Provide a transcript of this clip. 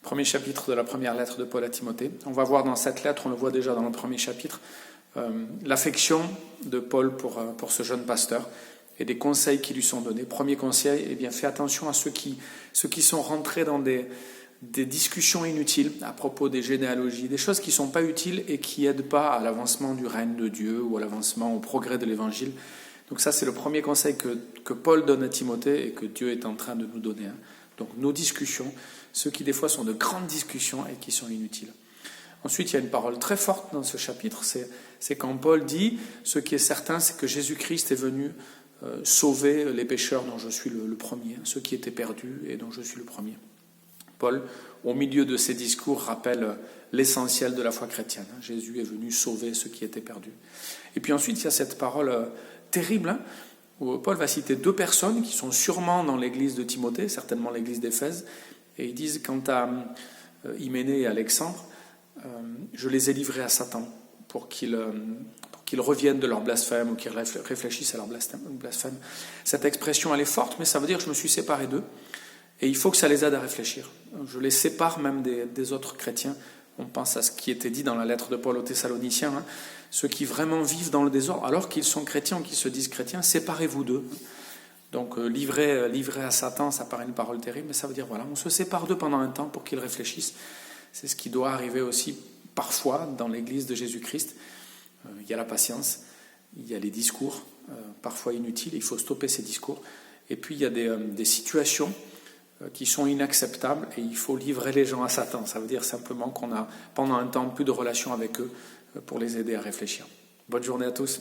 Premier chapitre de la première lettre de Paul à Timothée. On va voir dans cette lettre, on le voit déjà dans le premier chapitre, l'affection de Paul pour ce jeune pasteur et des conseils qui lui sont donnés. Premier conseil, eh bien, fais attention à ceux qui sont rentrés dans des discussions inutiles à propos des généalogies, des choses qui ne sont pas utiles et qui n'aident pas à l'avancement du règne de Dieu ou à l'avancement, au progrès de l'Évangile. Donc ça, c'est le premier conseil que Paul donne à Timothée et que Dieu est en train de nous donner. Donc nos discussions, ceux qui des fois sont de grandes discussions et qui sont inutiles. Ensuite, il y a une parole très forte dans ce chapitre, c'est quand Paul dit, ce qui est certain, c'est que Jésus-Christ est venu sauver les pécheurs dont je suis le premier, ceux qui étaient perdus et dont je suis le premier. Paul, au milieu de ses discours, rappelle l'essentiel de la foi chrétienne. Jésus est venu sauver ceux qui étaient perdus. Et puis ensuite, il y a cette parole terrible, où Paul va citer deux personnes qui sont sûrement dans l'église de Timothée, certainement l'église d'Éphèse, et ils disent, quant à Hyménée et Alexandre, je les ai livrés à Satan pour qu'ils reviennent de leur blasphème ou qu'ils réfléchissent à leur blasphème. Cette expression, elle est forte, mais ça veut dire que je me suis séparé d'eux, et il faut que ça les aide à réfléchir. Je les sépare même des autres chrétiens. On pense à ce qui était dit dans la lettre de Paul aux Thessaloniciens, ceux qui vraiment vivent dans le désordre, alors qu'ils sont chrétiens ou qu'ils se disent chrétiens, séparez-vous d'eux. Donc livrer à Satan, ça paraît une parole terrible, mais ça veut dire, voilà, on se sépare d'eux pendant un temps pour qu'ils réfléchissent. C'est ce qui doit arriver aussi parfois dans l'église de Jésus-Christ. Il y a la patience, il y a les discours, parfois inutiles, il faut stopper ces discours. Et puis il y a des situations qui sont inacceptables et il faut livrer les gens à Satan. Ça veut dire simplement qu'on a pendant un temps plus de relation avec eux pour les aider à réfléchir. Bonne journée à tous.